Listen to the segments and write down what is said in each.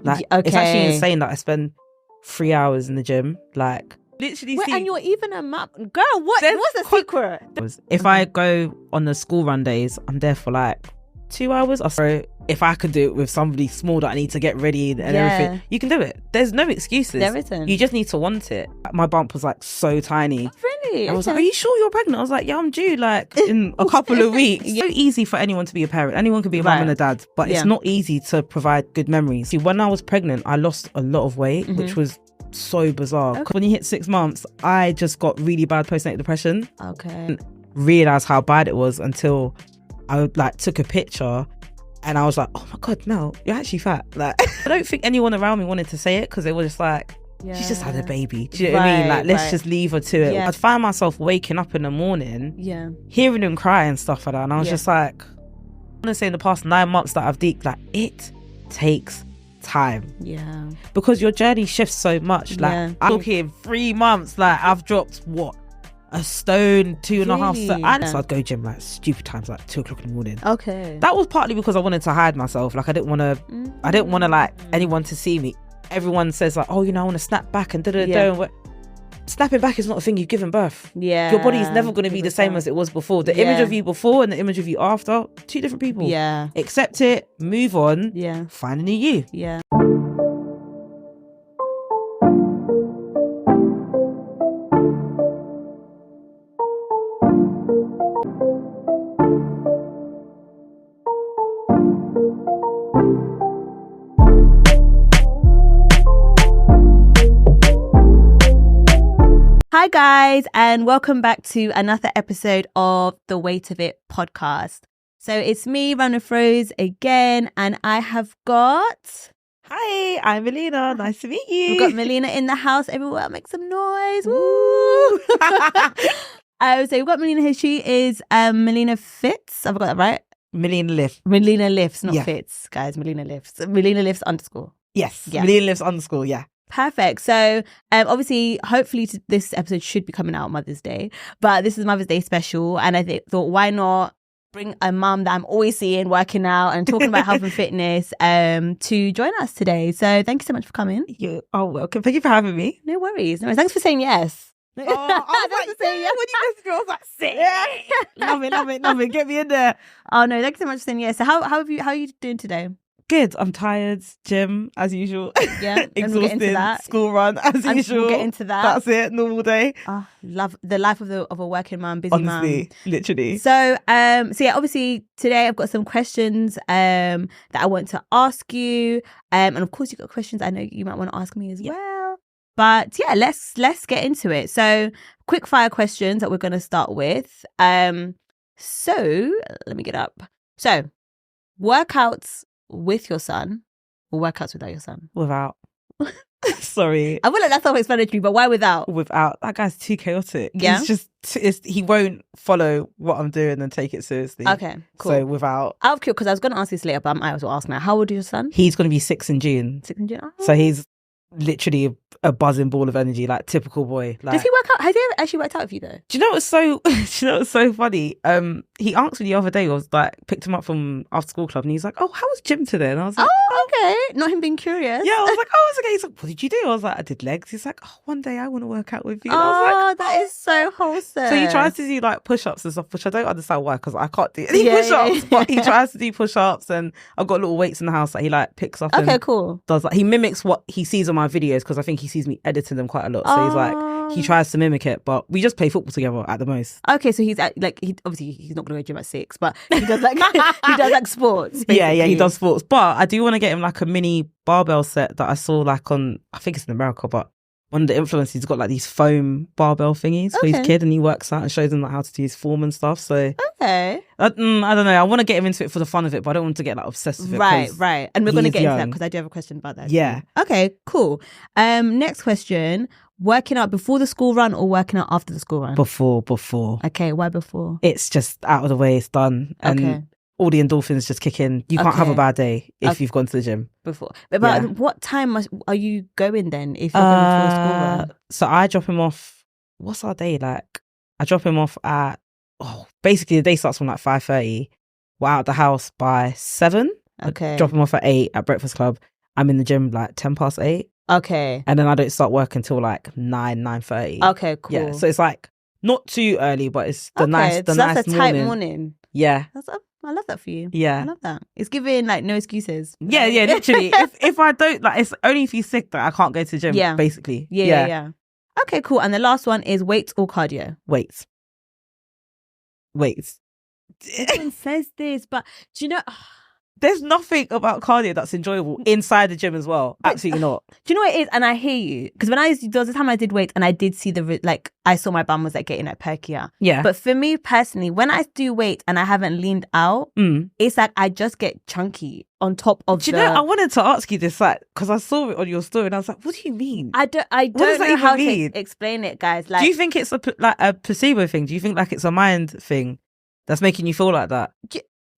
Like, it's actually insane that I spend 3 hours in the gym. Like, literally. Wait, and you're even a map girl. What's the secret? If I go on the school run days, I'm there for like 2 hours. So if I could do it with somebody small that I need to get ready and everything, you can do it. There's no excuses. There isn't. You just need to want it. My bump was like so tiny. Oh, really? I was like, are you sure you're pregnant? I was like, yeah, I'm due like in a couple of weeks. It's so easy for anyone to be a parent. Anyone can be a mum and a dad, but it's not easy to provide good memories. See, when I was pregnant, I lost a lot of weight, which was so bizarre. When you hit 6 months, I just got really bad postnatal depression. Okay. Realised how bad it was until I like took a picture and I was like, oh my God, Mel, you're actually fat. Like, I don't think anyone around me wanted to say it because they were just like, she's just had a baby. Do you know what I mean? Like, let's just leave her to it. I'd find myself waking up in the morning, hearing them cry and stuff like that. And I was just like, I want to say in the past 9 months that I've deeked, like, it takes time. Yeah. Because your journey shifts so much. Like, I'm talking 3 months, like, I've dropped what? A stone, 2.5 stones. So I'd go gym like stupid times, like 2 o'clock in the morning. Okay. That was partly because I wanted to hide myself. Like, I didn't want to like anyone to see me. Everyone says like, oh, you know, I want to snap back and da-da-da. Snapping back is not a thing. You've given birth. Yeah. Your body's never going to be the same as it was before. The image of you before and the image of you after, 2 different people. Yeah. Accept it, move on. Yeah. Find a new you. Yeah. Hi guys, and welcome back to another episode of the Weight of It podcast. So it's me, Run of Rose, again, and I have got... Hi, I'm Melina. Nice to meet you. We've got Melina in the house. Everyone make some noise. Woo! So we've got Melina here. She is Melina Fits. Have I got that right? Melina Lifts. Melina Lifts, not Fits, guys. Melina Lifts. Melina Lifts _ Yes. Yeah. Melina Lifts _ yeah. Perfect. So obviously, hopefully this episode should be coming out on Mother's Day, but this is Mother's Day special, and I thought, why not bring a mum that I'm always seeing working out and talking about health and fitness to join us today. So thank you so much for coming. You are welcome. Thank you for having me. No worries. No worries. Thanks for saying yes. Oh, I was like, when you messaged me, I was like, sick. Love it. Get me in there. Oh no, thank you so much for saying yes. So how are you doing today? Good. I'm tired. Gym as usual. Yeah. Exhausted. We'll get into that. School run as usual. We'll get into that. That's it. Normal day. Love the life of a working mum, busy mum. Honestly, literally. So yeah, obviously today I've got some questions that I want to ask you, and of course you've got questions I know you might want to ask me as well. But yeah, let's get into it. So quick fire questions that we're going to start with. So let me get up. So workouts with your son or workouts without your son? Without. Sorry. I feel like that's self-explanatory, but why without? Without. That guy's too chaotic. Yeah. He's just, he won't follow what I'm doing and take it seriously. Okay, cool. So without. Out of curiosity, because I was going to ask this later, but I might as well ask now. How old is your son? He's going to be 6 in June. 6 in June? Oh. So he's literally a buzzing ball of energy, like typical boy. Like, does he work out? Has he ever actually worked out with you though? Do you know what's so funny? He asked me the other day, I was like, picked him up from after school club and he's like, oh, how was gym today? And I was like, okay. Not him being curious. Yeah, I was like, oh, it's okay. He's like, what did you do? I was like, I did legs. He's like, oh, one day I want to work out with you. And I was like, that is so wholesome. So he tries to do like push-ups and stuff, which I don't understand why, because I can't do any push-ups. But he tries to do push-ups, and I've got little weights in the house that he like picks up. Okay, and cool. Does like, he mimics what he sees on my videos, because I think he sees me editing them quite a lot. So he's like, he tries to mimic it, but we just play football together at the most. Okay, so he's like, obviously he's not going to go gym at 6, but he does like he does like sports. Basically. Yeah, he does sports. But I do want to get him like a mini barbell set that I saw like on, I think it's in America, but one of the influencers has got like these foam barbell thingies for his kid, and he works out and shows him like how to do his form and stuff. So I don't know. I want to get him into it for the fun of it, but I don't want to get like obsessed with it. Right. And we're going to get into that because I do have a question about that. Yeah. Too. Okay, cool. Next question. Working out before the school run or working out after the school run? Before. Okay, why before? It's just out of the way. It's done. And all the endorphins just kick in. You can't have a bad day if you've gone to the gym. Before. But what time are you going then if you're going before the school run? So I drop him off, what's our day like? I drop him off at, basically the day starts from like 5:30. We're out of the house by 7. Okay. I drop him off at 8 at Breakfast Club. I'm in the gym like 8:10. Okay. And then I don't start work until like 9:30. Okay, cool. Yeah, so it's like not too early, but it's the so nice that's a tight morning. morning. Yeah. I love that for you. Yeah. I love that. It's giving like no excuses. Yeah, yeah, literally. if I don't, like, it's only if you're sick that I can't go to the gym, Yeah. basically. Yeah. Okay, cool. And the last one is weights or cardio? Weights. Everyone says this, but do you know... There's nothing about cardio that's enjoyable inside the gym as well. Absolutely not. Do you know what it is? And I hear you. Because there was a time I did weights and I did see I saw my bum was like getting like perkier. Yeah. But for me personally, when I do weights and I haven't leaned out, it's like I just get chunky on top of Do you know, I wanted to ask you this, like, because I saw it on your story and I was like, what do you mean? I don't know how to explain it, guys. Like, do you think it's a placebo thing? Do you think like it's a mind thing that's making you feel like that?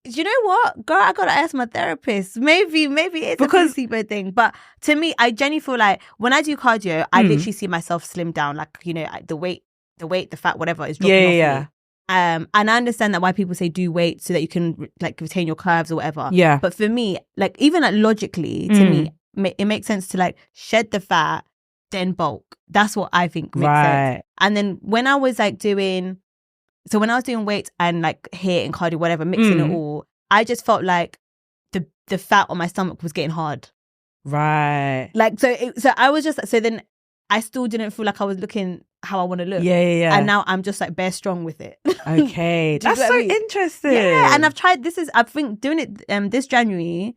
You know what, girl? I gotta ask my therapist. Maybe it's a placebo thing. But to me, I genuinely feel like when I do cardio, I literally see myself slim down. Like, you know, the weight, the fat, whatever is dropping off me. And I understand that why people say do weight so that you can like retain your curves or whatever. Yeah. But for me, like even like logically, to me, it makes sense to like shed the fat, then bulk. That's what I think makes sense. And then when I was like doing weights and like HIIT and cardio, whatever, mixing it all, I just felt like the fat on my stomach was getting hard. Right. Like, so I was just, so then I still didn't feel like I was looking how I want to look. Yeah. And now I'm just like bare strong with it. Okay. That's so interesting. Yeah. And I think doing it this January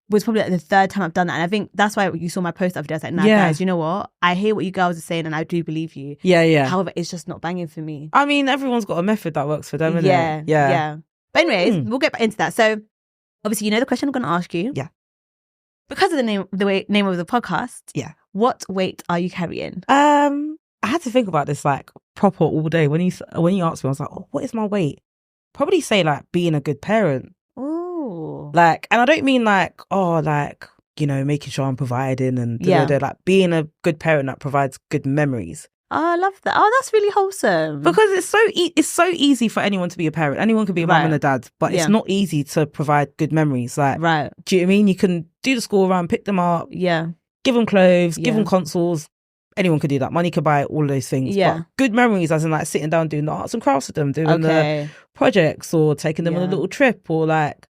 was probably like the third time I've done that. And I think that's why you saw my post the other day. I was like, nah, guys, you know what? I hear what you girls are saying and I do believe you. Yeah. However, it's just not banging for me. I mean, everyone's got a method that works for them, innit? Yeah. But anyways, we'll get back into that. So obviously, you know the question I'm going to ask you. Yeah. Because of the name of the podcast. Yeah. What weight are you carrying? I had to think about this like proper all day. When you asked me, I was like, oh, what is my weight? Probably say like being a good parent. Oh. Like, and I don't mean like, oh, like, you know, making sure I'm providing and like being a good parent that provides good memories. Oh, I love that. Oh, that's really wholesome. Because it's so easy for anyone to be a parent. Anyone can be a mum and a dad, but it's not easy to provide good memories. Like, do you know what I mean? You can do the school run, pick them up, give them clothes, give them consoles. Anyone could do that. Money could buy all of those things. Yeah. But good memories, as in like sitting down doing the arts and crafts with them, doing the projects, or taking them on a little trip, or like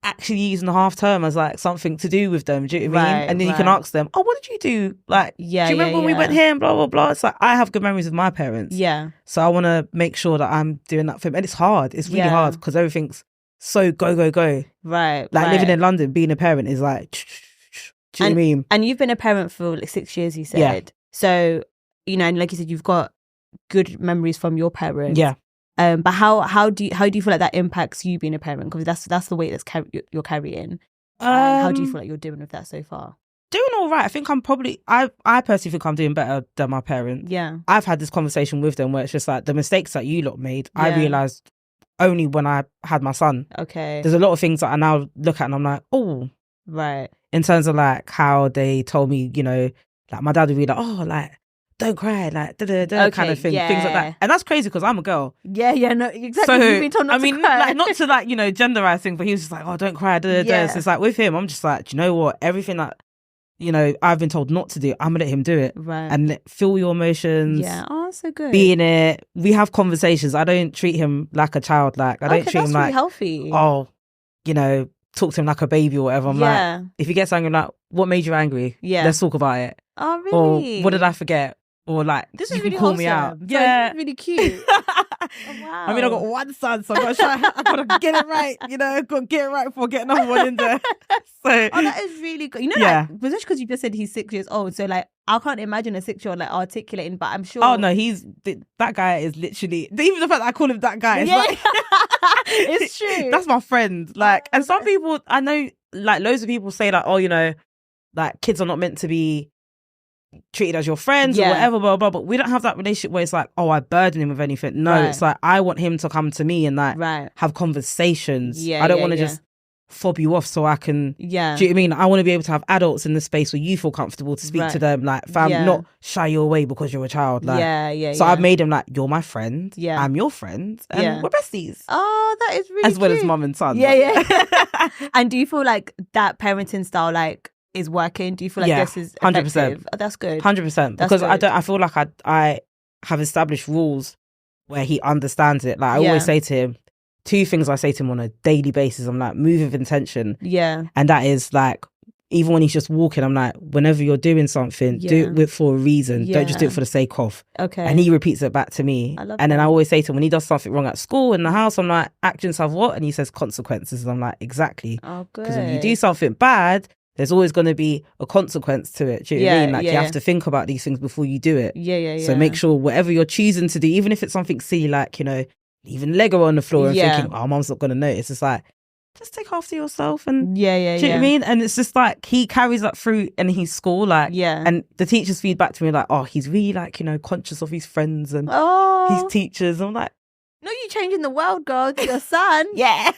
actually using the half term as like something to do with them. Do you know what I mean? And then you can ask them, oh, what did you do? Like, do you remember when we went here and blah, blah, blah? It's like, I have good memories with my parents. Yeah. So I want to make sure that I'm doing that for them. And it's hard. It's really hard because everything's so go. Right. Like living in London, being a parent is like, do you know what I mean? And you've been a parent for like 6 years, you said. Yeah. So, you know, and like you said, you've got good memories from your parents. Yeah. But how do you feel like that impacts you being a parent? Because that's the weight you're carrying. How do you feel like you're doing with that so far? Doing all right. I think I'm probably, I personally think I'm doing better than my parents. Yeah. I've had this conversation with them where it's just like the mistakes that you lot made, I realised only when I had my son. Okay. There's a lot of things that I now look at and I'm like, oh. Right. In terms of like how they told me, you know, like my dad would be like, oh, like, don't cry, like kind of thing, things like that. And that's crazy because I'm a girl. Yeah, no, exactly. So, you've been told not to cry. Like, not to like, you know, genderize thing, but he was just like, oh, don't cry, So it's like with him, I'm just like, do you know what? Everything that, you know, I've been told not to do, I'm gonna let him do it. Right. And feel your emotions. Yeah. Oh, so good. Be in it. We have conversations. I don't treat him like a child. Like I don't treat him like, healthy. Oh, you know, talk to him like a baby or whatever. I'm like, if he gets angry, I'm like, what made you angry? Yeah. Let's talk about it. Oh, really? Or what did I forget? Or like, this is you really can call wholesome. me out. Yeah. It's really cute. Oh, wow. I mean, I've got one son, so I gotta get it right. You know, I've got to get it right before getting another one in there. So, that is really good. You know, like, especially because you just said he's 6 years old. So, like, I can't imagine a 6-year-old like articulating, but I'm sure. Oh no, that guy is literally, even the fact that I call him that guy is like, it's true. That's my friend. Like, and some people I know, like, loads of people say like, oh, you know, like kids are not meant to be treated as your friends or whatever, blah, blah, but we don't have that relationship where it's like, oh, I burden him with anything. No, it's like, I want him to come to me and like have conversations. I don't want to just fob you off so I can, do you know what I mean? I want to be able to have adults in the space where you feel comfortable to speak to them, like, fam, not shy you away because you're a child. Like, so I've made him like, you're my friend, I'm your friend, and we're besties. Oh, that is really as well as mum and son. Yeah. And do you feel like that parenting style, like, is working? Do you feel like this is 100%. effective? Oh, that's good. 100%. That's Because good. I feel like I have established rules where he understands it. Like I always say to him, 2 things I say to him on a daily basis. I'm like, move with intention. Yeah. And that is like, even when he's just walking, I'm like, whenever you're doing something, do it for a reason. Don't just do it for the sake of. Okay. And he repeats it back to me. I love and then that. I always say to him, when he does something wrong at school, in the house, I'm like, actions have what? And he says consequences. And I'm like, exactly. Oh, good. Because when you do something bad, there's always going to be a consequence to it. Do you know what I mean? Like you have to think about these things before you do it. Yeah. So make sure whatever you're choosing to do, even if it's something silly, like, leaving Lego on the floor and thinking, oh, mum's not going to notice. It's like, just take after yourself and do you know what I mean? And it's just like he carries that through in his school, like and the teachers feedback to me like, oh, he's really like, conscious of his friends and his teachers. I'm like, no, you're changing the world, girl. To your son. Yeah.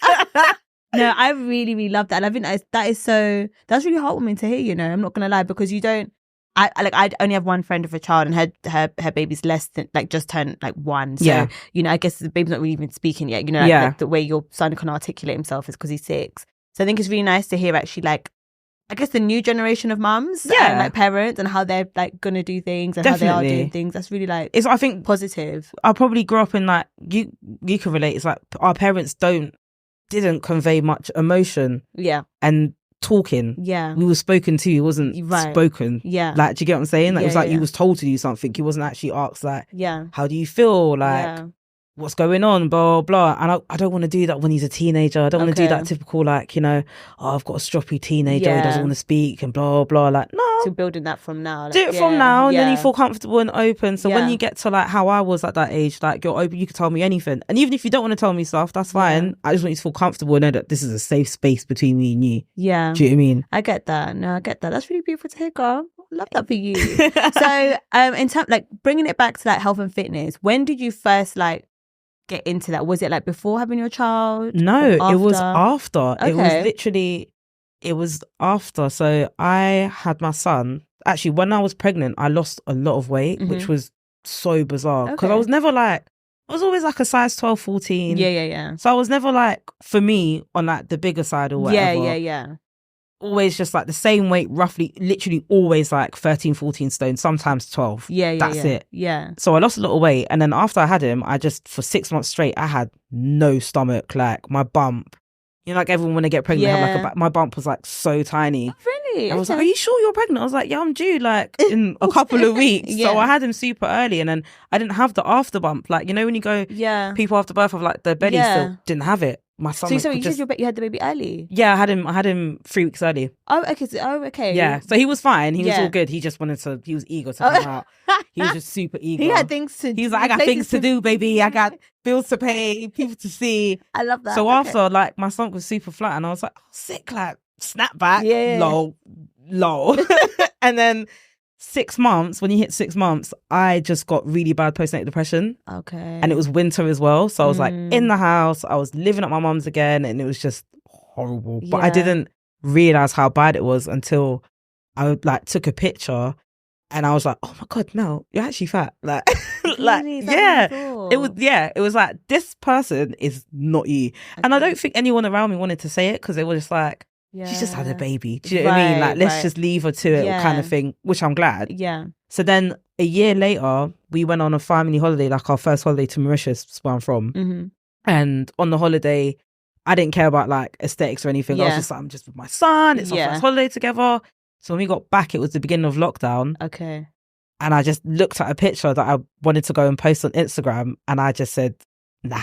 No, I really, really love that. And I think that's really heartwarming to hear, I'm not gonna lie, because you don't I only have one friend of a child, and her baby's less than just turned 1. So I guess the baby's not really even speaking yet. Like the way your son can articulate himself is because he's 6. So I think it's really nice to hear actually I guess the new generation of mums and parents and how they're gonna do things and how they are doing things. That's really it's I think positive. I probably grew up in you can relate. It's like our parents didn't convey much emotion. Yeah. And talking. Yeah. We were spoken to, it wasn't spoken. Yeah. Like, do you get what I'm saying? Like, it was like you was told to do something. You wasn't actually asked like, how do you feel? Like, what's going on? Blah, blah. And I don't want to do that when he's a teenager. I don't want to do that typical I've got a stroppy teenager who doesn't want to speak and blah, blah. Like, no. So building that from now. Do it from now and then you feel comfortable and open. So when you get to how I was at that age, you're open, you can tell me anything. And even if you don't want to tell me stuff, that's fine. I just want you to feel comfortable and know that this is a safe space between me and you. Yeah. Do you know what I mean? I get that. No, I get that. That's really beautiful to hear, girl. Love that for you. So in terms bringing it back to health and fitness, when did you first get into that? Was it before having your child? No, it was after. Okay. It was after. So I had my son. Actually, when I was pregnant, I lost a lot of weight, which was so bizarre. Because I was never I was always a size 12, 14. Yeah. So I was never for me, on the bigger side or whatever. Yeah. Always just the same weight, roughly, literally always 13, 14 stone, sometimes 12. That's it. Yeah. So I lost a lot of weight. And then after I had him, I just, for 6 months straight, I had no stomach. My bump, everyone when they get pregnant, have my bump was so tiny. Oh, really? I was like, are you sure you're pregnant? I was like, yeah, I'm due in a couple of weeks. So I had him super early, and then I didn't have the after bump. When you go, people after birth have their belly still didn't have it. My stomach. So you said you had the baby early? Yeah, I had him 3 weeks early. Oh, okay. Okay. Yeah, so he was fine. He was all good. He just he was eager to come out. He was just super eager. He had things to do. He was like, I got things to do, baby. I got bills to pay, people to see. I love that. So after, my stomach was super flat, and I was like, oh, sick, snapback. Yeah. Lol. And then 6 months, when you hit 6 months, I just got really bad postnatal depression. Okay. And it was winter as well. So I was in the house, I was living at my mum's again, and it was just horrible. But I didn't realize how bad it was until I took a picture, and I was like, oh my God, Mel, you're actually fat. Really? It was this person is not you. Okay. And I don't think anyone around me wanted to say it, because they were just she's just had a baby. Do you know what I mean? Let's just leave her to it kind of thing, which I'm glad. Yeah. So then a year later, we went on a family holiday, our first holiday to Mauritius, where I'm from. Mm-hmm. And on the holiday, I didn't care about aesthetics or anything. I was just I'm just with my son. It's our first holiday together. So when we got back, it was the beginning of lockdown. Okay. And I just looked at a picture that I wanted to go and post on Instagram, and I just said, nah.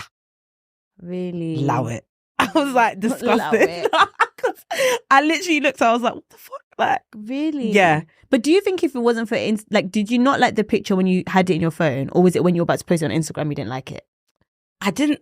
Really? Allow it. I was disgusted. I literally looked at it, I was like, what the fuck? Really? Yeah. But do you think if it wasn't for did you not like the picture when you had it in your phone, or was it when you were about to post it on Instagram you didn't like it? I think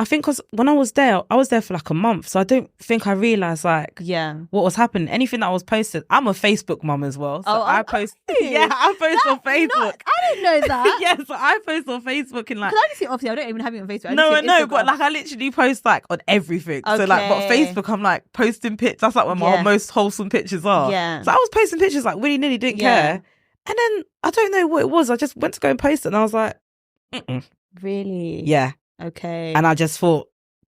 because when I was there for a month, so I don't think I realised what was happening. Anything that was posted, I'm a Facebook mum as well, so I post on Facebook. I didn't know that. Yeah, so I post on Facebook and because obviously I don't even have it on Facebook. No, but I literally post on everything. Okay. So but Facebook, I'm posting pictures. That's where my most wholesome pictures are. Yeah. So I was posting pictures willy nilly, didn't care, and then I don't know what it was. I just went to go and post it, and I was like, mm-mm. Really? Yeah. Okay. And I just thought,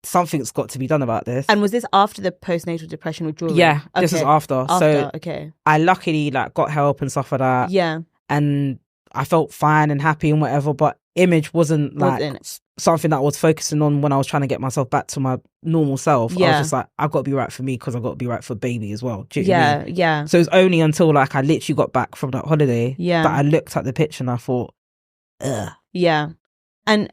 something's got to be done about this. And was this after the postnatal depression or during? Yeah, this was after. So okay. I luckily like got help and stuff like that. Yeah. And I felt fine and happy and whatever, but image wasn't like something that I was focusing on when I was trying to get myself back to my normal self. I was just like, I've got to be right for me because I've got to be right for baby as well. Do you know what I mean? Yeah. So it was only until like I literally got back from that holiday that I looked at the picture and I thought, ugh. Yeah. And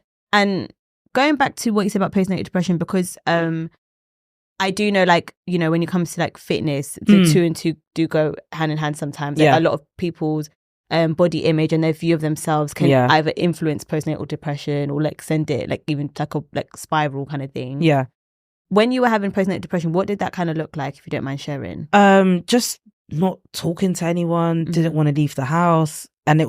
going back to what you said about postnatal depression, because I do know, like, you know, when it comes to like fitness, the two and two do go hand in hand sometimes. Like, a lot of people's body image and their view of themselves can either influence postnatal depression or like send it like even like a like spiral kind of thing. Yeah. When you were having postnatal depression, what did that kind of look like, if you don't mind sharing? Just not talking to anyone, didn't want to leave the house. And that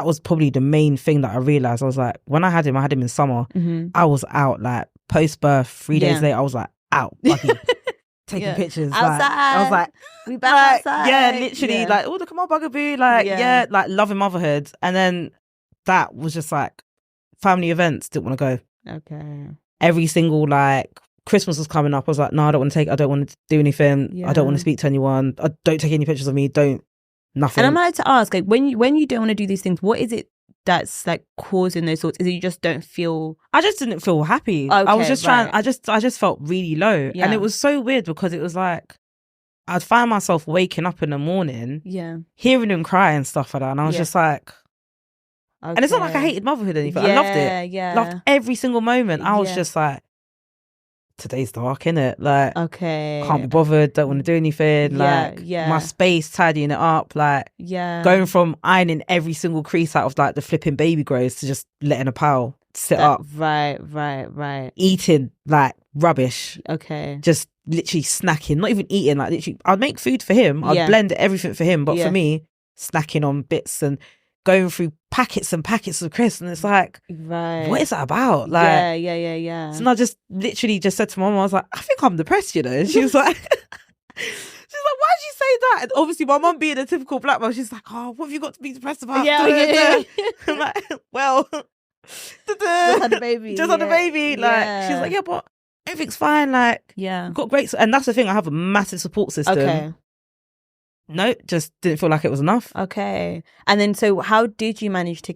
was probably the main thing that I realized. I was like, when I had him in summer. I was out like post-birth, 3 days later, I was like out, buddy, taking pictures. Outside. Like, I was like, we back outside. Yeah, literally, like, oh, look at my bugaboo. Like, like loving motherhood. And then that was just like family events, didn't want to go. Okay. Every single like Christmas was coming up. I was like, no, I don't want to do anything. I don't want to speak to anyone. I don't take any pictures of me. Nothing. And I'm allowed to ask, like, when you don't want to do these things, what is it that's like causing those thoughts? Is it you just don't feel? I just didn't feel happy. Okay, I was just trying. I just felt really low, and it was so weird because it was like I'd find myself waking up in the morning, hearing him cry and stuff like that, and I was just like, and it's not like I hated motherhood or anything. I loved it. Loved every single moment. I was just like, today's dark, innit? Like, can't be bothered, don't want to do anything. My space, tidying it up, like, going from ironing every single crease out of like the flipping baby grows to just letting a pal sit up. Right. Eating like rubbish. Okay. Just literally snacking, not even eating, like literally, I'd make food for him, I'd blend everything for him, but for me, snacking on bits and going through packets and packets of crisps, and it's like, what is that about? Like, yeah. So I just literally just said to my mum, I was like, I think I'm depressed, you know. And she was like, why'd you say that? And obviously my mum being a typical black mum, she's like, oh, what have you got to be depressed about? I'm like, well, just had a baby. Like, she's like, yeah, but everything's fine. Like, got great, and that's the thing. I have a massive support system. Okay. No, just didn't feel like it was enough. Okay. And then, so how did you manage to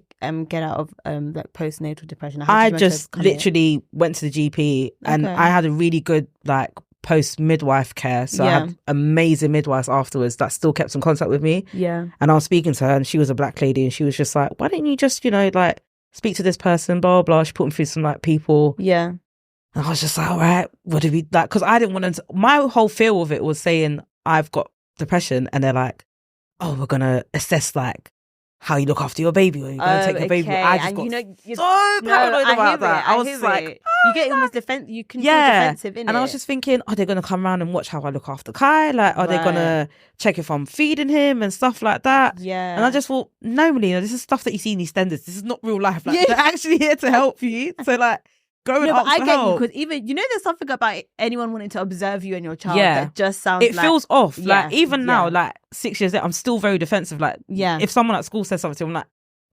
get out of like postnatal depression? I just literally went to the GP, and I had a really good like post midwife care. So I had amazing midwives afterwards that still kept in contact with me. Yeah. And I was speaking to her, and she was a black lady, and she was just like, why didn't you just, you know, like speak to this person, blah, blah. She put me through some like people. Yeah. And I was just like, all right, what do we like? Because I didn't want to, my whole feel of it was saying I've got depression, and they're like, oh, we're gonna assess like how you look after your baby, or you're gonna take your baby. I just got so paranoid about that. I was like, you get almost defensive. You can feel defensive, and I was just thinking, are they gonna come around and watch how I look after Kai? Like, are they gonna check if I'm feeding him and stuff like that? Yeah. And I just thought, no, Melina, this is stuff that you see in these standards. This is not real life. Like, they're actually here to help you. So like, but I get you, because even, you know, there's something about anyone wanting to observe you and your child that just sounds it feels off. Like, even now, like 6 years later, I'm still very defensive. Like, if someone at school says something to me, I'm like,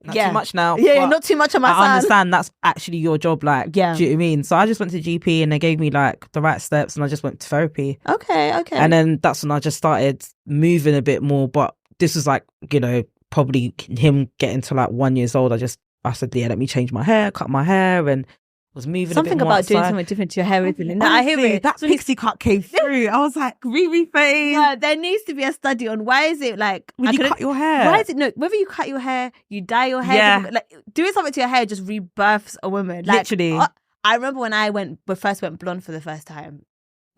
not too much now. Yeah, not too much on my son. I understand that's actually your job. Like, do you know what I mean? So I just went to GP, and they gave me like the right steps, and I just went to therapy. Okay. And then that's when I just started moving a bit more. But this was like, you know, probably him getting to like 1 year old. I said, yeah, let me change my hair, cut my hair, and was moving something a bit more about outside. doing something different to your hair, isn't it? No, I hear it. That pixie cut came through. I was like, Riri face. Yeah, there needs to be a study on why is it like when you cut your hair. Why is it whether you cut your hair, you dye your hair, like doing something to your hair just rebirths a woman. Like, literally. I remember when I first went blonde for the first time.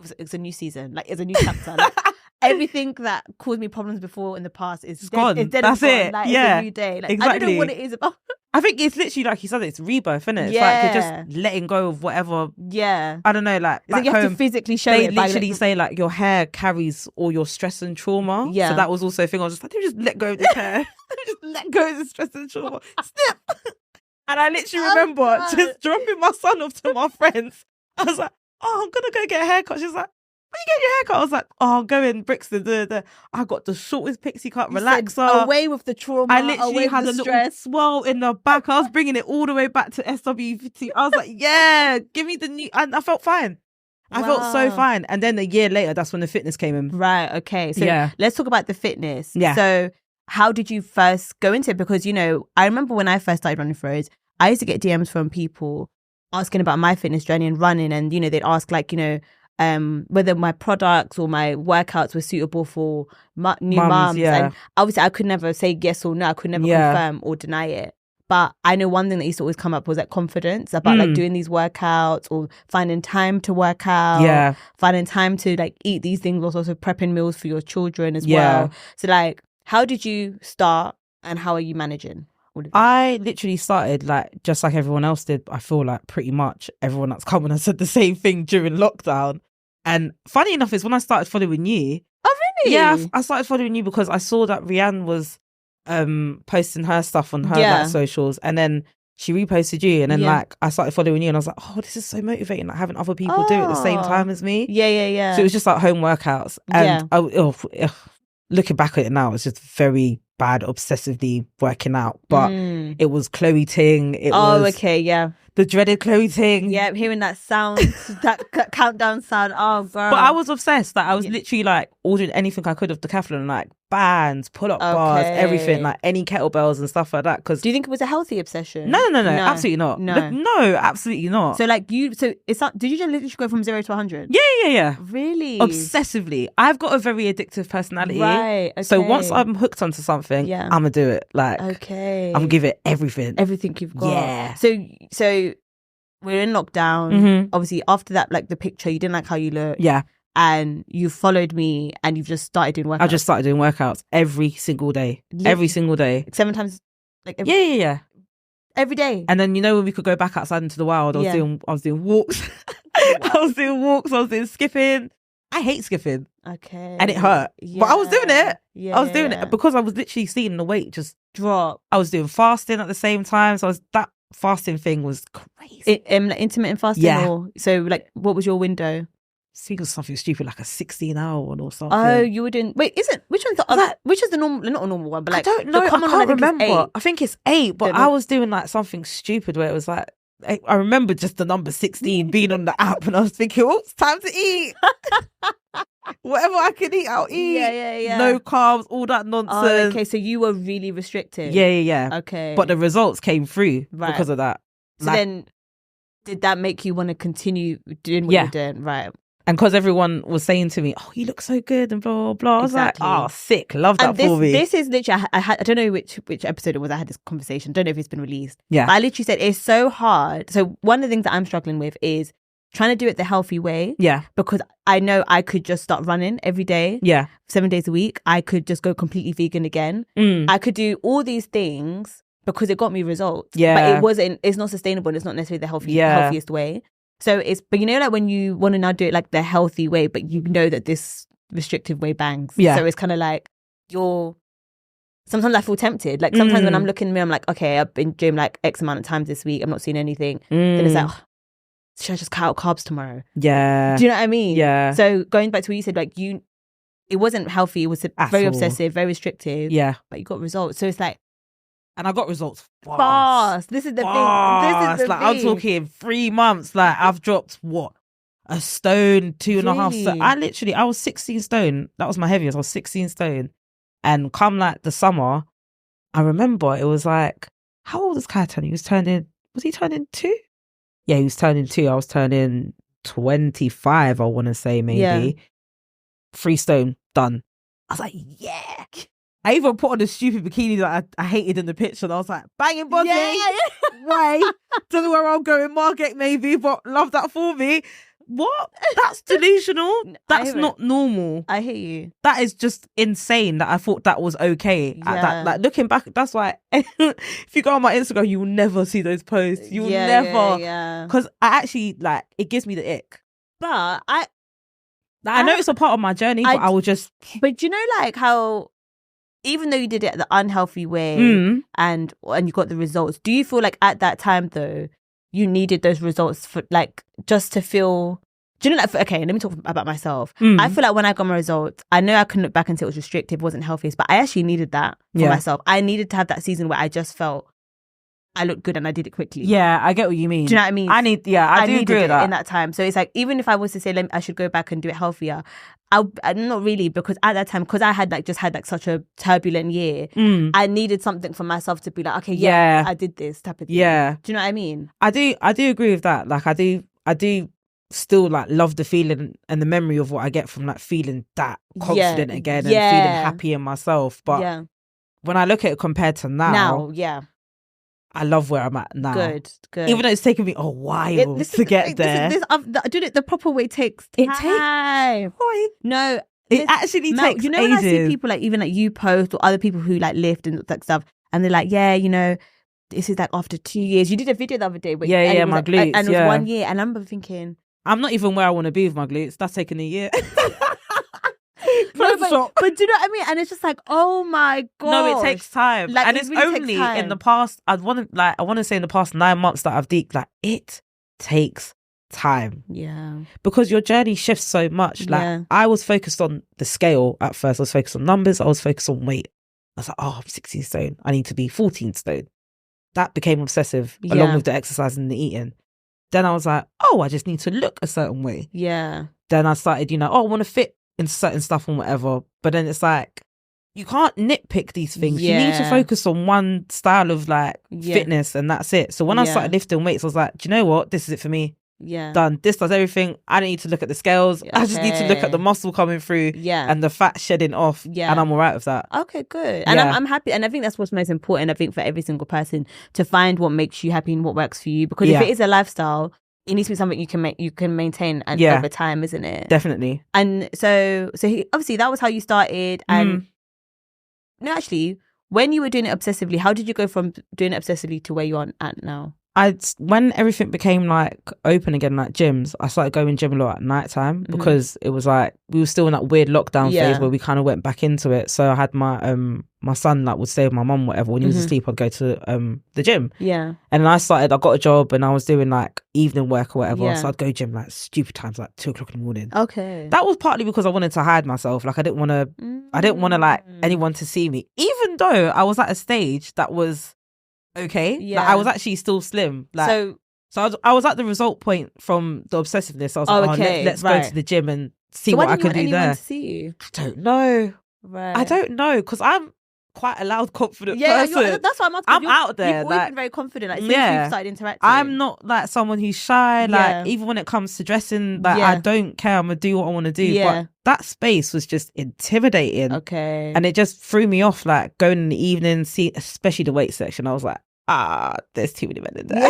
It was a new season, like it's a new chapter. Like, everything that caused me problems before in the past is gone. It's dead. That's gone. it. Like, it's a new day. Like, exactly. I don't know what it is about. I think it's literally like you said, it's rebirth, isn't it? It's like you're just letting go of whatever. Yeah. I don't know, like back you have home, to physically show they it. They literally say like your hair carries all your stress and trauma. Yeah. So that was also a thing. I was just like, let me just let go of this hair. Just let go of the stress and trauma. Snip. And I literally remember just dropping my son off to my friends. I was like, oh, I'm gonna go get a haircut. She's like, when you get your haircut, I was like, oh, go in Brixton. I got the shortest pixie cut You relaxer. said, away with the trauma. I literally away had a with the little stress. swell in the back. I was bringing it all the way back to SWT. I was like, yeah, give me the new. And I felt fine. I felt so Wow. fine. And then a year later, that's when the fitness came in. Right. Okay. So Yeah. let's talk about the fitness. Yeah. So how did you first go into it? Because, you know, I remember when I first started running for roads, I used to get DMs from people asking about my fitness journey and running. And, you know, they'd ask like, you know, whether my products or my workouts were suitable for new mums. Yeah. And obviously I could never say yes or no. I could never confirm or deny it. But I know one thing that used to always come up was like confidence about like doing these workouts or finding time to work out, finding time to like eat these things, also prepping meals for your children as well. So like, how did you start and how are you managing all of that? I literally started like just like everyone else did. I feel like pretty much everyone that's come and said the same thing during lockdown. And funny enough is when I started following you. Oh really? Yeah, I started following you because I saw that Rianne was posting her stuff on her like socials, and then she reposted you, and then like I started following you, and I was like, oh, this is so motivating, like having other people do it at the same time as me. Yeah. So it was just like home workouts, and looking back at it now, it's just very bad obsessively working out, but it was Chloe Ting. It was the dreaded Chloe Ting. Yeah, hearing that sound, that countdown sound. Oh, girl. But I was obsessed. Like I was literally like ordering anything I could of Decathlon, like bands, pull-up bars, everything, like any kettlebells and stuff like that. Because do you think it was a healthy obsession? No, absolutely not. No, absolutely not. So like it's not. Did you just literally go from 0 to 100? Yeah. Really? Obsessively. I've got a very addictive personality. Right. Okay. So once I'm hooked onto something, I'm gonna do it. Like I'm gonna give it everything. Everything you've got. Yeah. So we're in lockdown. Obviously, after that, like the picture, you didn't like how you look. Yeah. And you followed me and you've just started doing workouts. I just started doing workouts every single day. Every single day. 7 times? Like Yeah. Every day? And then, you know, when we could go back outside into the wild, I was doing walks. I was doing skipping. I hate skipping. Okay. And it hurt. Yeah. But I was doing it. Yeah, I was doing it because I was literally seeing the weight just drop. I was doing fasting at the same time. So that fasting thing was crazy. Like intermittent fasting? Yeah. Or, so like, what was your window? I think it was something stupid like a 16-hour one or something. Oh, you were doing... Wait, which one's which is the normal... Not a normal one, but like... I don't know. I can't remember. I think it's 8, but I was doing like something stupid where it was like... I remember just the number 16 being on the app and I was thinking, oh, it's time to eat. Whatever I can eat, I'll eat. Yeah. No carbs, all that nonsense. Oh, okay, so you were really restricted. Yeah. Okay. But the results came through because of that. So then, did that make you want to continue doing what you're doing? Right. And because everyone was saying to me, oh, you look so good and blah, blah, blah. I was like, oh, sick. Love that for me. This is literally, I don't know which episode it was I had this conversation. Don't know if it's been released. Yeah. But I literally said, it's so hard. So one of the things that I'm struggling with is trying to do it the healthy way. Yeah. Because I know I could just start running every day. Yeah. 7 days a week. I could just go completely vegan again. I could do all these things because it got me results. Yeah. But it's not sustainable and it's not necessarily the healthiest way. So but you know, like when you want to now do it like the healthy way, but you know that this restrictive way bangs. Yeah. So it's kind of like sometimes I feel tempted. Like sometimes when I'm looking at me, I'm like, okay, I've been gym like X amount of times this week. I'm not seeing anything. Then it's like, oh, should I just cut out carbs tomorrow? Yeah. Do you know what I mean? Yeah. So going back to what you said, like it wasn't healthy. It was very obsessive, very restrictive. Yeah. But you got results. So it's like, and I got results fast. This is the thing. This is the like thing. I'm talking 3 months. Like I've dropped a stone, 2.5 stone. I was 16 stone. That was my heaviest. I was 16 stone. And come like the summer, I remember it was like, how old was Kai turning? Was he turning 2? Yeah, he was turning 2. I was turning 25, I want to say maybe. Yeah. 3 stone, done. I was like, yeah. I even put on a stupid bikini that I hated in the picture. And I was like, banging body. Yeah. Right. Don't know where I'm going. Margate maybe, but love that for me. What? That's delusional. That's not normal. I hear you. That is just insane that I thought that was okay. Yeah. Like looking back, that's why if you go on my Instagram, you will never see those posts. You will never. Yeah. Because I actually it gives me the ick. But I know it's a part of my journey, but I will just. But you know, like how even though you did it the unhealthy way and you got the results, do you feel like at that time though you needed those results for like just to feel do you know, like, okay, let me talk about myself. I feel like when I got my results, I know I couldn't look back and say it was restrictive, wasn't healthy, but I actually needed that for myself. I needed to have that season where I just felt I looked good and I did it quickly. Yeah, I get what you mean. Do you know what I mean? I do agree with that. In that time. So it's like, even if I was to say I should go back and do it healthier, I'm not really, because at that time, because I had just had such a turbulent year, I needed something for myself to be like, okay, yeah, I did this type of thing. Yeah. Do you know what I mean? I do agree with that. Like, I do still like love the feeling and the memory of what I get from like feeling that confident again and feeling happy in myself. But when I look at it compared to now, I love where I'm at now. Good. Even though it's taken me a while to get there. Doing it the proper way takes time. No, it actually takes you know, ages. When I see people like, even like you post or other people who like lift and like stuff, and they're like, yeah, you know, this is like after 2 years. You did a video the other day. But my glutes. And it was 1 year. And I remember thinking, I'm not even where I want to be with my glutes. That's taken a year. But do you know what I mean? And it's just like, oh my god. No, it takes time. Like, and it's really only in the past. I want to say in the past 9 months that I've deeked. Like, it takes time. Yeah. Because your journey shifts so much. Like, I was focused on the scale at first. I was focused on numbers. I was focused on weight. I was like, oh, I'm 16 stone. I need to be 14 stone. That became obsessive along with the exercise and the eating. Then I was like, oh, I just need to look a certain way. Yeah. Then I started, I want to fit in certain stuff and whatever. But then it's like, you can't nitpick these things. You need to focus on one style of like fitness, and that's it. So when I started lifting weights, I was like, do you know what? This is it for me. Yeah. Done. This does everything. I don't need to look at the scales. Okay. I just need to look at the muscle coming through and the fat shedding off. Yeah. And I'm all right with that. Okay, good. And I'm happy. And I think that's what's most important, I think, for every single person, to find what makes you happy and what works for you. Because if it is a lifestyle, it needs to be something you can maintain over time, isn't it? Definitely. And so obviously that was how you started. And no, actually, when you were doing it obsessively, how did you go from doing it obsessively to where you are at now? When everything became like open again, like gyms, I started going gym a lot at night time because it was like we were still in that weird lockdown phase where we kind of went back into it. So I had my son like would stay with my mum, whatever. When he was asleep, I'd go to the gym. Yeah. And then I got a job and I was doing like evening work or whatever. Yeah. So I'd go gym like stupid times, like 2 o'clock in the morning. Okay. That was partly because I wanted to hide myself. Like I didn't want to like anyone to see me, even though I was at a stage that was okay. Yeah. Like, I was actually still slim. Like, so I was at the result point from the obsessiveness. I was like, let's go to the gym and see what I can do there. To see you? I don't know. Right. I don't know, because I'm quite a loud, confident person. That's why I'm out there. You've always been very confident. Like, since you've started interacting. I'm not like someone who's shy. Like even when it comes to dressing, like I don't care. I'm gonna do what I want to do. Yeah. But that space was just intimidating. Okay. And it just threw me off. Like going in the evening, especially the weight section. I was like, there's too many men in there.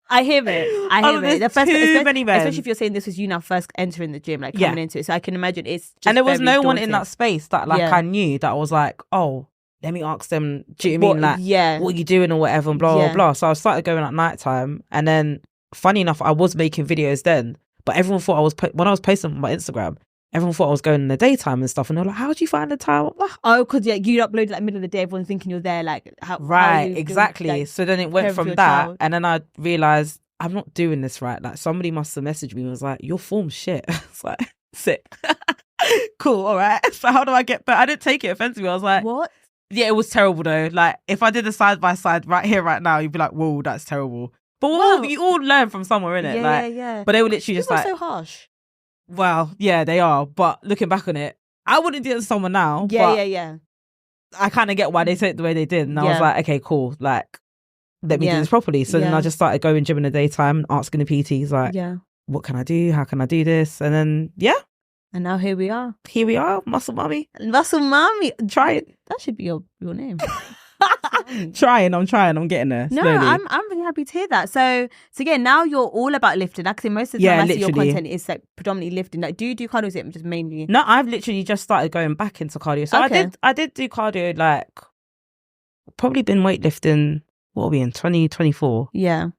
I hear it. The first, too many men. Especially if you're saying this was you now first entering the gym, like coming into it. So I can imagine it's just and there was no one in that space that like I knew that I was like, oh, let me ask them, do you know what I mean? Like, what are you doing or whatever and blah, blah, blah. So I started going at night time. And then funny enough, I was making videos then, but everyone thought when I was posting on my Instagram, everyone thought I was going in the daytime and stuff. And they're like, how do you find the time? Because you uploaded like middle of the day, everyone's thinking you're there. Like, exactly. Like, so then it went from that. Child. And then I realised I'm not doing this right. Like somebody must have messaged me and was like, your form's shit. It's like, sick. Cool, all right. So how do I get better? I didn't take it offensively. I was like, what? Yeah, it was terrible though. Like if I did a side by side right here, right now, you'd be like, whoa, that's terrible. But you all learn from somewhere, innit? Yeah. But they were literally just like, so harsh. Well, yeah, they are. But looking back on it, I wouldn't do it to someone now. Yeah. I kind of get why they said it the way they did. And I was like, okay, cool. Like, let me do this properly. So then I just started going gym in the daytime and asking the PTs, like, what can I do? How can I do this? And then, And now here we are. Muscle Mommy. Muscle Mommy. Trying. That should be your name. I'm trying. I'm getting there. No, slowly. I'm really happy to hear that. So yeah, now you're all about lifting. Like I say, most of the time I see your content is like predominantly lifting. Like, do you do cardio? Is it just mainly? No, I've literally just started going back into cardio. So I did do cardio. Like, probably been weightlifting. What are we in 2024? Yeah.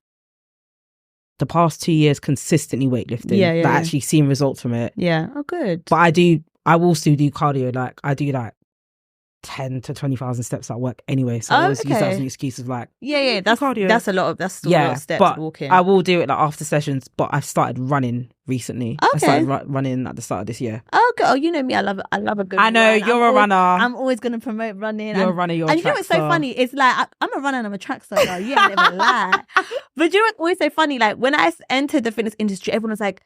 The past 2 years consistently weightlifting. Yeah. Actually seen results from it. Yeah. Oh, good. But I will still do cardio. Like I do like 10 to 20,000 steps at work anyway. So I always use that as an excuse of like, that's cardio. That's still a lot of steps but walking. I will do it like after sessions, but I've started running recently. I started running at the start of this year. Okay. Oh, you know me, I love a good I know, run. you're a runner. I'm always going to promote running. You're a runner, you're a And you know what's so funny? It's like, I'm a runner and I'm a track star, girl. You ain't even lie. But you know what's always so funny? Like, when I entered the fitness industry, everyone was like,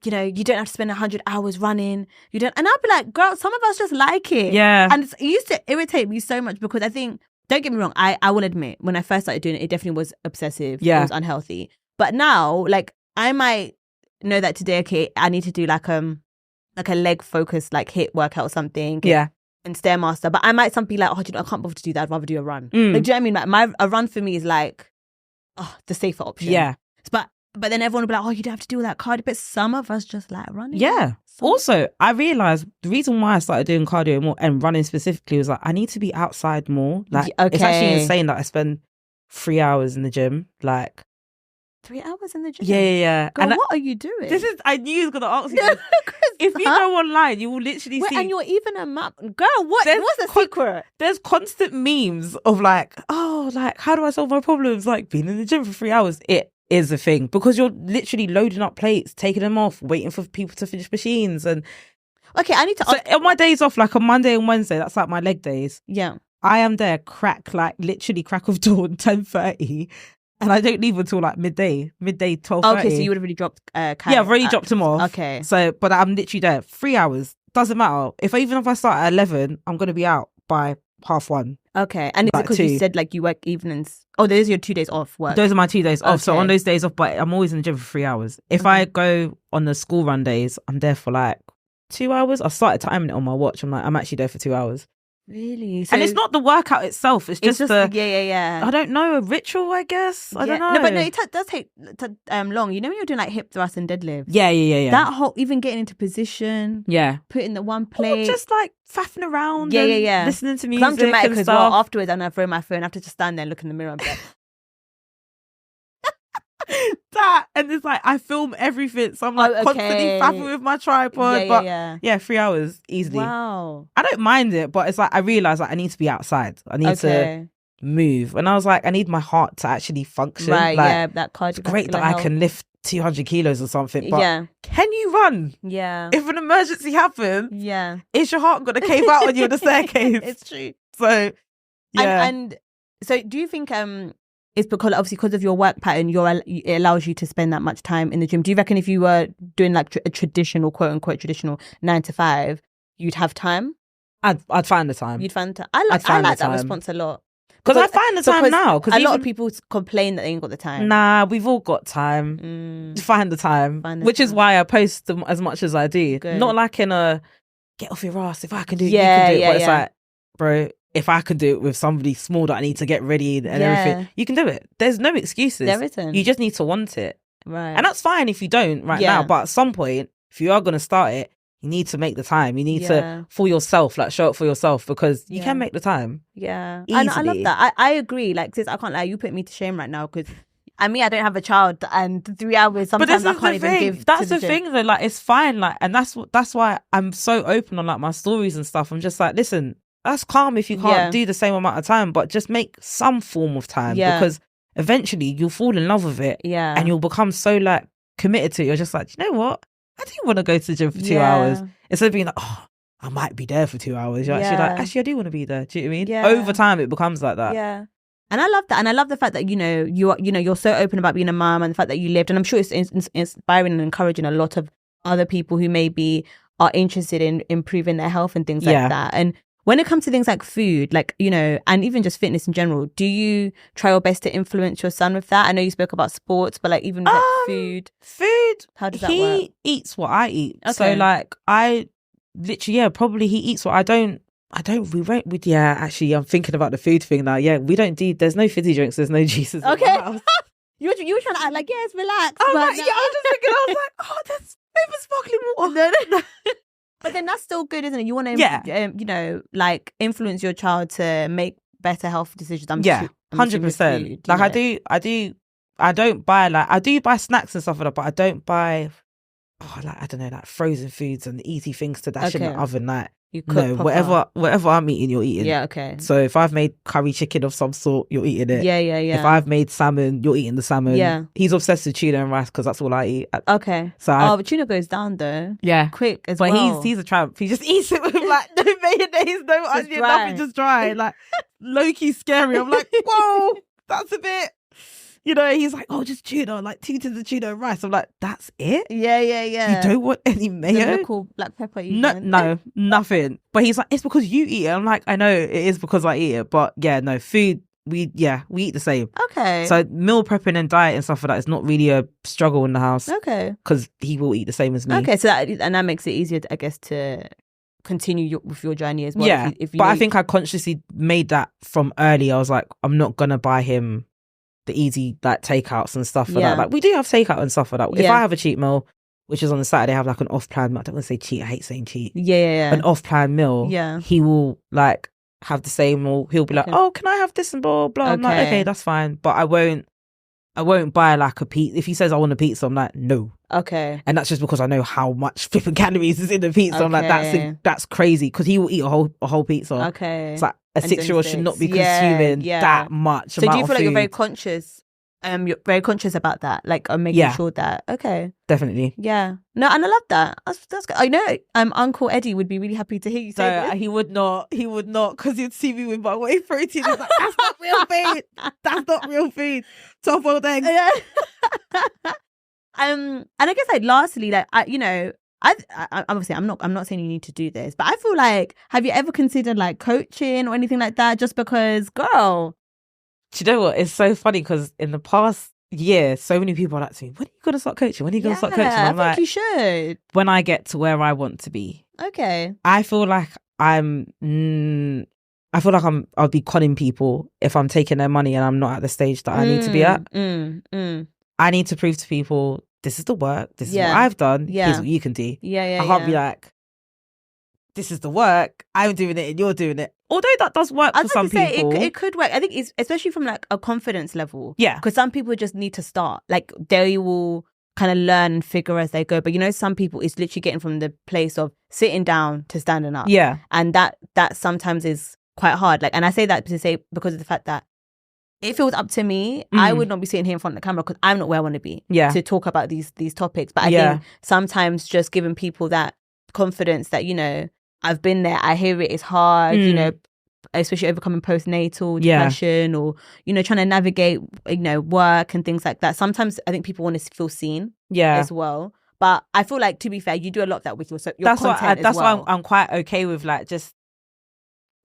you know, you don't have to spend 100 hours running. You don't. And I'd be like, girl, some of us just like it. Yeah. And it used to irritate me so much because I think, don't get me wrong, I will admit, when I first started doing it, it definitely was obsessive. Yeah. It was unhealthy. But now, like, I might know that today, okay, I need to do like a leg focused, like HIIT workout or something. Yeah. And Stairmaster. But I might be like, oh, you know, I can't bother to do that. I'd rather do a run. Like, do you know what I mean? Like, a run for me is like, the safer option. Yeah. But then everyone will be like, oh, you don't have to do all that cardio. But some of us just like running. Yeah. Also, I realised the reason why I started doing cardio more and running specifically was like, I need to be outside more. Like, it's actually insane that I spend 3 hours in the gym. Like, 3 hours in the gym? Yeah. Girl, and what are you doing? I knew you was going to ask you this. If you go online, you will literally see. And you're even a map. Girl, what's the secret? There's constant memes of like, oh, like, how do I solve my problems? Like, being in the gym for 3 hours. It is a thing because you're literally loading up plates, taking them off, waiting for people to finish machines. And okay, I need to. So on my days off, like on Monday and Wednesday, that's like my leg days. Yeah, I am there, literally crack of dawn, 10:30, and I don't leave until like midday 12:30. Okay, so you would have already dropped. Yeah, I've already dropped them off. Okay, so but I'm literally there 3 hours. Doesn't matter even if I start at 11, I'm gonna be out by 1:30. Okay, and it's because you said like you work evenings. Oh, those are your 2 days off work. Those are my 2 days off. So on those days off, but I'm always in the gym for 3 hours. If I go on the school run days, I'm there for like 2 hours. I started timing it on my watch. I'm actually there for 2 hours. Really? And it's not the workout itself. It's just the yeah. I don't know, a ritual, I guess. I don't know. No, but no, it does take long. You know when you're doing like hip thrusts and deadlifts? Yeah. That whole even getting into position. Yeah. Putting the one plate. Or just like faffing around. Yeah. Listening to music. I'm dramatic and as stuff. well. Afterwards, and I throw my phone. I have to just stand there and look in the mirror and be like, that, and it's like I film everything, so I'm like constantly faffing with my tripod. Yeah, 3 hours easily. Wow. I don't mind it, but it's like I realize like I need to be outside. I need to move, and I was like, I need my heart to actually function. Right? Like, that cardio. It's great that I can lift 200 kilos or something, but can you run? Yeah. If an emergency happens, is your heart gonna cave out on you on the staircase? It's true. So and so do you think it's because of your work pattern, it allows you to spend that much time in the gym? Do you reckon if you were doing like a traditional, quote unquote, traditional 9 to 5, you'd have time? I'd find the time. You'd find time. I like that response a lot. Because I find the time now. Because a lot of people complain that they ain't got the time. Nah, we've all got time. Find the time. Which is why I post them as much as I do. Good. Not like in a get off your ass. If I can do it, you can do it. But it's like, bro, if I can do it with somebody small that I need to get ready and everything, you can do it. There's no excuses. There isn't. You just need to want it. Right. And that's fine if you don't now. But at some point, if you are going to start it, you need to make the time. You need to, for yourself, like show up for yourself, because you can make the time. Yeah. Easily. And I love that. I agree. Like, sis, I can't lie, you put me to shame right now because I don't have a child, and 3 hours sometimes I can't even give. That's the thing though. Like, it's fine. Like, and that's why I'm so open on like my stories and stuff. I'm just like, listen, that's calm if you can't do the same amount of time, but just make some form of time because eventually you'll fall in love with it. Yeah. And you'll become so like committed to it. You're just like, you know what? I do want to go to the gym for 2 hours. Instead of being like, oh, I might be there for 2 hours. You're actually I do want to be there. Do you know what I mean? Yeah. Over time, it becomes like that. Yeah. And I love that. And I love the fact that, you're so open about being a mom, and the fact that you lived. And I'm sure it's inspiring and encouraging a lot of other people who maybe are interested in improving their health and things like that. And when it comes to things like food, like, and even just fitness in general, do you try your best to influence your son with that? I know you spoke about sports, but like even like food. How does that work? He eats what I eat. Okay. So like I literally, probably he eats what I don't. Actually, I'm thinking about the food thing now. Yeah, we don't do, there's no fizzy drinks, there's no juices. Okay. You were trying to act like, yes, relax. I was just thinking, I was like, oh, there's maybe sparkling water. No. But then that's still good, isn't it? You want to, like influence your child to make better health decisions. 100%. Like I don't buy I do buy snacks and stuff like that, but I don't buy, like, I don't know, like frozen foods and easy things to dash in the oven. Like, You cook No, proper. whatever I'm eating, you're eating. Yeah, okay. So if I've made curry chicken of some sort, you're eating it. Yeah. If I've made salmon, you're eating the salmon. Yeah. He's obsessed with tuna and rice because that's all I eat. Okay. So but tuna goes down though. Yeah. Quick as but well. he's a tramp. He just eats it with like no mayonnaise, no onion, nothing, just dry. Like low-key scary. I'm like, whoa, that's a bit. You know, he's like, oh, just tuna, like 2 tins of tuna and rice. I'm like, that's it? Yeah. You don't want any mayo? The local black pepper even. No, nothing. But he's like, it's because you eat it. I'm like, I know it is because I eat it. But yeah, no, food, we eat the same. Okay. So meal prepping and diet and stuff like that is not really a struggle in the house. Okay. Because he will eat the same as me. Okay, so that makes it easier, I guess, to continue with your journey as well. Yeah, but I think I consciously made that from early. I was like, I'm not going to buy him the easy like takeouts and stuff for that. Like we do have takeout and stuff for that. If I have a cheat meal, which is on the Saturday, I have like an off-plan. I don't want to say cheat. I hate saying cheat. Yeah. An off-plan meal. Yeah. He will like have the same, or he'll be like, oh, can I have this and blah blah. I'm like, okay, that's fine. But I won't buy like a pizza. If he says I want a pizza, I'm like, no. Okay. And that's just because I know how much flipping calories is in the pizza. I'm like, that's crazy, because he will eat a whole pizza. Okay. It's like a 6-year-old should not be consuming that much. So do you feel like you're very conscious? You're very conscious about that, like making sure that. Okay. Definitely. Yeah. No, and I love that. That's good. I know. Uncle Eddie would be really happy to hear you say this. He would not, because he'd see me with my whey protein. He's like, that's not real food. That's not real food. Top boiled eggs. Yeah. And I guess like lastly, like I obviously I'm not saying you need to do this, but I feel like, have you ever considered like coaching or anything like that? Just because, girl. Do you know what? It's so funny because in the past year, so many people are like to me, when are you going to start coaching? When are you going to start coaching? I'm I think you should. When I get to where I want to be. Okay. I feel like I'll be conning people if I'm taking their money and I'm not at the stage that I need to be at. I need to prove to people, this is the work, this is what I've done, here's what you can do. I can't be like, this is the work, I'm doing it and you're doing it. Although that does work for some people. It could work. I think it's especially from like a confidence level. Yeah. Because some people just need to start. Like they will kind of learn and figure as they go. But some people, it's literally getting from the place of sitting down to standing up. Yeah. And that sometimes is quite hard. Like, and I say that to say because of the fact that if it was up to me, I would not be sitting here in front of the camera because I'm not where I want to be. Yeah. To talk about these topics. But I think sometimes just giving people that confidence that, I've been there, I hear it is hard, especially overcoming postnatal depression or, trying to navigate, work and things like that. Sometimes I think people want to feel seen as well. But I feel like, to be fair, you do a lot of that with your content That's why I'm quite okay with like just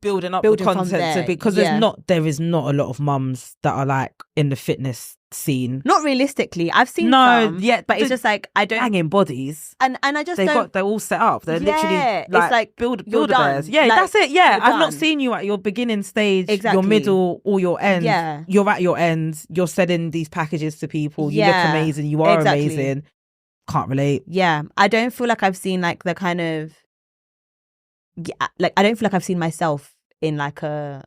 building up the content because there is not a lot of mums that are like in the fitness scene. Not realistically, I've seen some, but it's just like I don't hanging bodies, and I just they're all set up. They're literally it's like build-a-bears. Yeah, like, that's it. Yeah, I've not seen you at your beginning stage, your middle, or your end. Yeah, you're at your end. You're selling these packages to people. You look amazing. You are amazing. Can't relate. Yeah, I don't feel like I've seen like the kind of I don't feel like I've seen myself in like a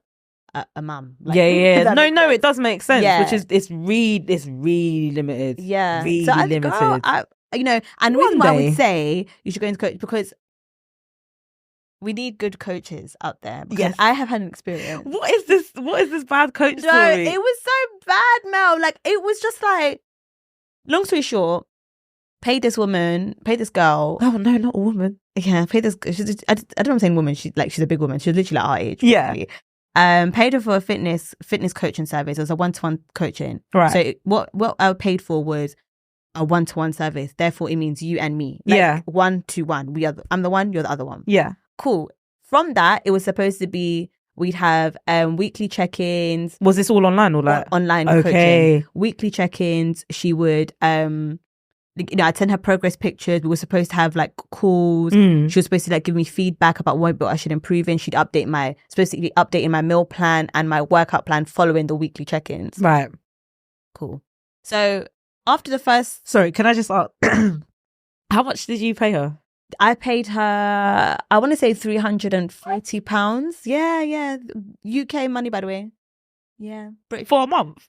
mum. Like, no, it does make sense. Which is it's really limited. Yeah, really so limited. And the reason why I would say you should go into coach because we need good coaches out there. Because I have had an experience. What is this bad coach story? No, it was so bad, Mel. Like it was just like, long story short, paid this girl. Oh no, not a woman. Yeah, paid this. I don't know. I'm saying woman. She's a big woman. She's literally like our age. Probably. Yeah. Paid her for a fitness coaching service. It was a 1-to-1 coaching. Right. So what I paid for was a 1-to-1 service. Therefore, it means you and me. Like, 1-to-1. I'm the one. You're the other one. Yeah. Cool. From that, it was supposed to be we'd have weekly check-ins. Was this all online or like online? Okay. Coaching. Weekly check-ins. She would I'd send her progress pictures. We were supposed to have like calls. She was supposed to like give me feedback about what I should improve in. She'd updating my meal plan and my workout plan following the weekly check-ins. Right. Cool. So after the first... Sorry, can I just ask, how much did you pay her? I paid her, I want to say £340. Yeah. UK money, by the way. Yeah. For a month?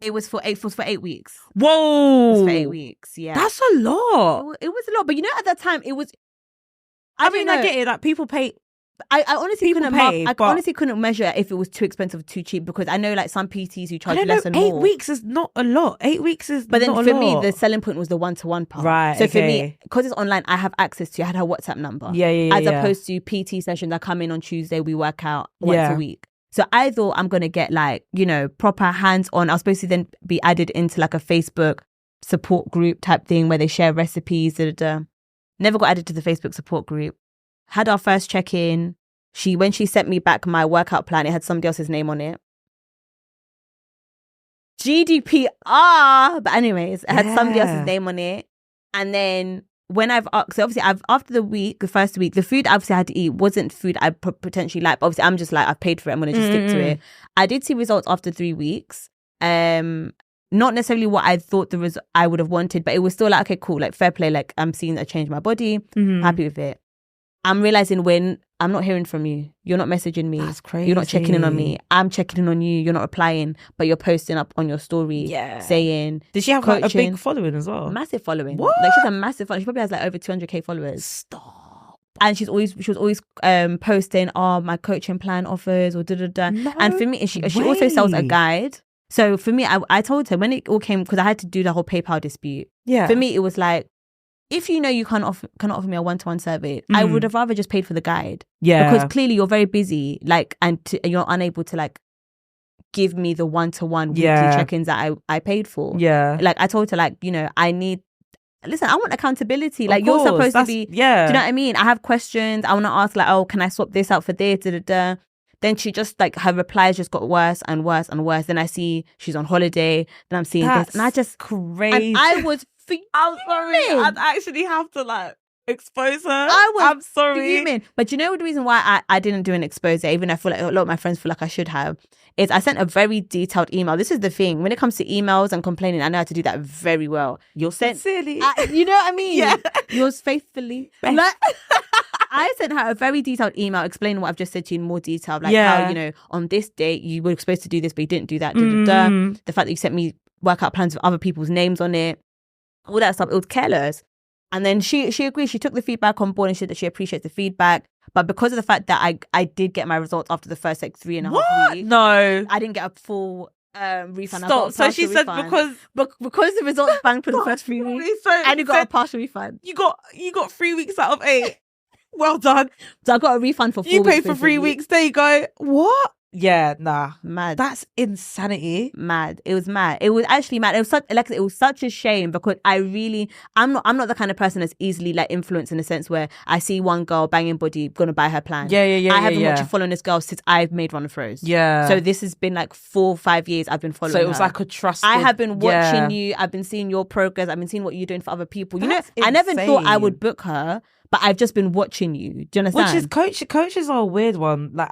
It was for 8 weeks. Whoa. It was for 8 weeks, yeah. That's a lot. It was a lot. But at that time, it was... I mean, I get it. Like, people pay... I honestly People couldn't. pay, I but- honestly couldn't measure if it was too expensive or too cheap, because I know like some PTs who I charge don't less know. and 8 more. weeks is not a lot. 8 weeks is But then not for a lot. me, the selling point was the 1-to-1 part. Right, So for me, okay. because it's online, I have access to. I had her WhatsApp number. Yeah. As opposed to PT sessions that come in on Tuesday, we work out once Yeah. a week. So I thought I'm gonna get like, you know, proper hands-on. I was supposed to then be added into like a Facebook support group type thing where they share recipes. Never got added to the Facebook support group. Had our first check-in. When she sent me back my workout plan, it had somebody else's name on it. GDPR. But anyways, it had somebody else's name on it. And then when I've asked, so obviously after the first week, the food obviously I had to eat wasn't food I potentially like. But obviously I'm just like, I've paid for it, I'm going to just stick to it. I did see results after 3 weeks. Not necessarily what I thought I would have wanted, but it was still like, okay, cool, like fair play. Like I'm seeing a change in my body. Happy with it. I'm realizing when I'm not hearing from you, you're not messaging me. That's crazy. You're not checking in on me. I'm checking in on you. You're not replying, but you're posting up on your story saying. Did she have like, a big following as well? Massive following. What? Like she's a massive following. She probably has like over 200k followers. Stop. And she was always posting, my coaching plan offers or da-da-da. No and for me, she also sells a guide. So for me, I told her when it all came, because I had to do the whole PayPal dispute. Yeah. For me, it was like, if you know you cannot offer me a 1-to-1 service, I would have rather just paid for the guide. Yeah. Because clearly you're very busy, like, and you're unable to like give me the 1-to-1 weekly check-ins that I paid for. Yeah. Like I told her, like, you know, I want accountability. Like you're supposed to be. Yeah. Do you know what I mean? I have questions. I want to ask like, oh, can I swap this out for this? Da, da, da. Then she just like her replies just got worse and worse and worse. Then I see she's on holiday. Then I'm seeing this, and I just crazy. And I was. I'm sorry. I'd actually have to like expose her. I'm sorry. Fuming. But you know the reason why I didn't do an expose, even I feel like a lot of my friends feel like I should have, is I sent a very detailed email. This is the thing. When it comes to emails and complaining, I know how to do that very well. You're sincerely. You know what I mean? Yeah. Yours faithfully. Like, I sent her a very detailed email explaining what I've just said to you in more detail. Like how, you know, on this date, you were supposed to do this, but you didn't do that. The fact that you sent me workout plans with other people's names on it. All that stuff, it was careless. And then she agreed. She took the feedback on board and said that she appreciates the feedback. But because of the fact that I did get my results after the first like 3.5 weeks, no, I didn't get a full refund. Stop. So she said refund. because the results banged for the first 3 weeks, and you got a partial refund. You got 3 weeks out of 8. Well done. So I got a refund for 4 weeks. You paid for 3 weeks. There you go. What? Yeah, nah. Mad. That's insanity. Mad. It was mad. It was actually mad. It was such a shame, because I'm not the kind of person that's easily like influenced, in a sense where I see one girl banging body, gonna buy her plan. Yeah. I haven't watched you following this girl since I've made Run Throws. Yeah. So this has been like 4 or 5 years I've been following her. So it was like a trust. I have been watching you. I've been seeing your progress. I've been seeing what you're doing for other people. That's I never thought I would insane. book her, but I've just been watching you. Do you understand? Which is coaches are a weird one. Like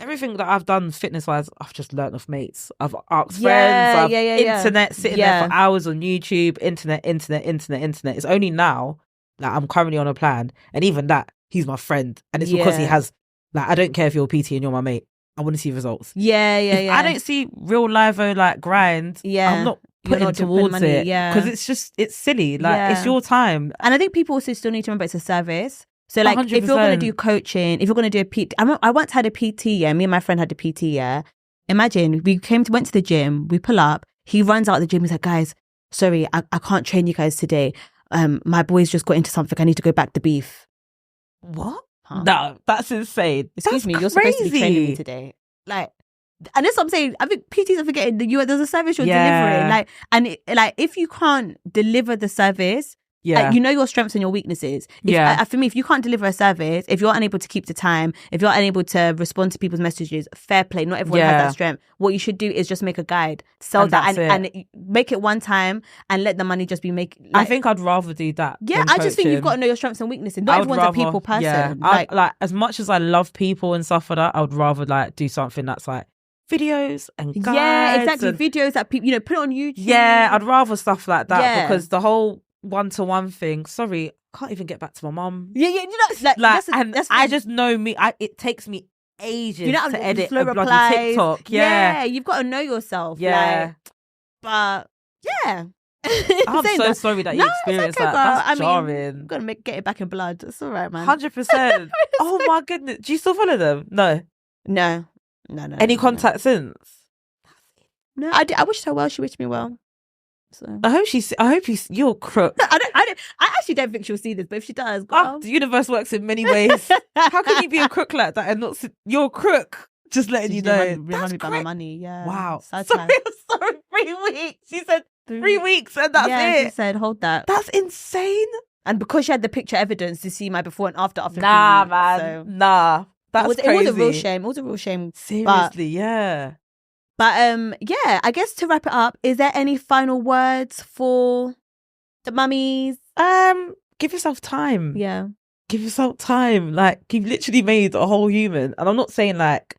everything that I've done fitness wise, I've just learnt off mates. I've asked friends. Internet, sitting there for hours on YouTube. Internet. It's only now that I'm currently on a plan, and even that, he's my friend, and it's because he has. Like, I don't care if you're a PT and you're my mate. I want to see results. Yeah. I don't see real live like grind. I'm not putting towards money, it because it's silly. Like it's your time, and I think people also still need to remember it's a service. So like 100%. if you're going to do coaching, if you're going to do a PT, I once had a PT, me and my friend had a PT, Imagine we went to the gym, we pull up, he runs out of the gym, he's like, guys, sorry, I can't train you guys today. My boys just got into something, I need to go back to beef. What? Huh? No, that's insane. Excuse me, you're supposed to be training me today. Like, and that's what I'm saying. I think PTs are forgetting that there's a service you're delivering. Like, if you can't deliver the service, you know your strengths and your weaknesses. For me, if you can't deliver a service, if you're unable to keep the time, if you're unable to respond to people's messages, fair play. Not everyone has that strength. What you should do is just make a guide, sell that, and make it one time, and let the money just be I think I'd rather do that. Yeah, I just think you've got to know your strengths and weaknesses. Not everyone's a people person. Yeah, like as much as I love people and stuff like that, I would rather like do something that's like videos and guides. Yeah, exactly. Videos that people, put it on YouTube. Yeah, I'd rather stuff like that because the whole 1-to-1 thing. Sorry, I can't even get back to my mum. Yeah, that's I just know me. It takes me ages to edit a bloody replies. TikTok. Yeah, you've got to know yourself. Yeah, but yeah. I'm saying so that. sorry that No, you it's experienced okay, that. girl. That's I mean, jarring. I'm gonna get it back in blood. It's all right, man. 100%. Oh my goodness. Do you still follow them? No. No. Any contact since? No, I wished her well. She wished me well. So I hope you're crook. I actually don't think she'll see this, but if she does, girl. The universe works in many ways. How can you be a crook like that and not you're a crook? Just letting you know. Remind me about my money. Yeah. Wow. Sad Sorry, time. I'm sorry. 3 weeks. She said 3 weeks and that's She it. said, hold that. That's insane. And because she had the picture evidence to see my before and after 3 weeks. Man. So. Nah. That's crazy. It was a real shame. It was a real shame. Seriously, yeah. But yeah, I guess to wrap it up, is there any final words for the mummies? Give yourself time. Yeah. Give yourself time. Like, you've literally made a whole human. And I'm not saying like,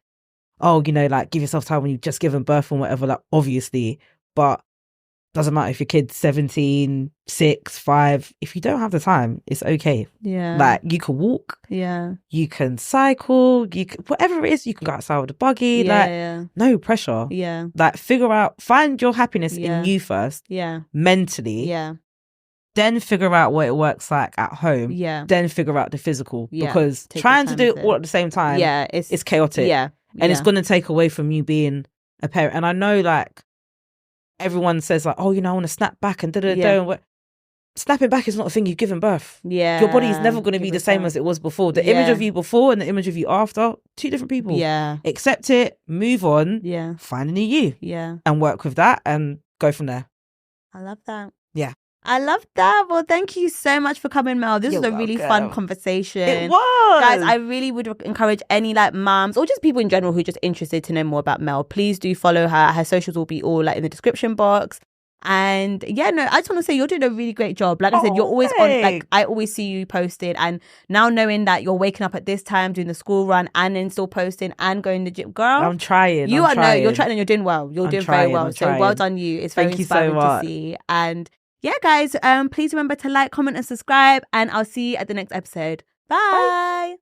oh, you know, like give yourself time when you've just given birth and whatever, like obviously, but doesn't matter if your kid's 17, 6, 5. If you don't have the time, it's okay. Yeah. Like you can walk. Yeah. You can cycle. You can, whatever it is, you can go outside with a buggy. No pressure. Yeah. Like find your happiness in you first. Yeah. Mentally. Yeah. Then figure out what it works like at home. Yeah. Then figure out the physical. Yeah. Because trying to do it all at the same time. Yeah. It's chaotic. Yeah. And it's going to take away from you being a parent. And I know like everyone says like, oh, you know, I want to snap back and da-da-da. Snapping back is not a thing. You've given birth. Yeah. Your body is never going to be the same as it was before. The image of you before and the image of you after, 2 different people. Yeah. Accept it, move on. Yeah. Find a new you. Yeah. And work with that and go from there. I love that. Yeah. I love that. Well, thank you so much for coming, Mel. This was a really fun conversation. It was. Guys, I really would encourage any like moms or just people in general who are just interested to know more about Mel. Please do follow her. Her socials will be all like in the description box. And yeah, no, I just want to say you're doing a really great job. Like I said, you're always on, like I always see you posted. And now knowing that you're waking up at this time, doing the school run and then still posting and going to the gym, girl. I'm trying. You're trying and you're doing well. You're doing very well. So well done you. It's very inspiring to see. And yeah, guys, please remember to like, comment and subscribe. And I'll see you at the next episode. Bye.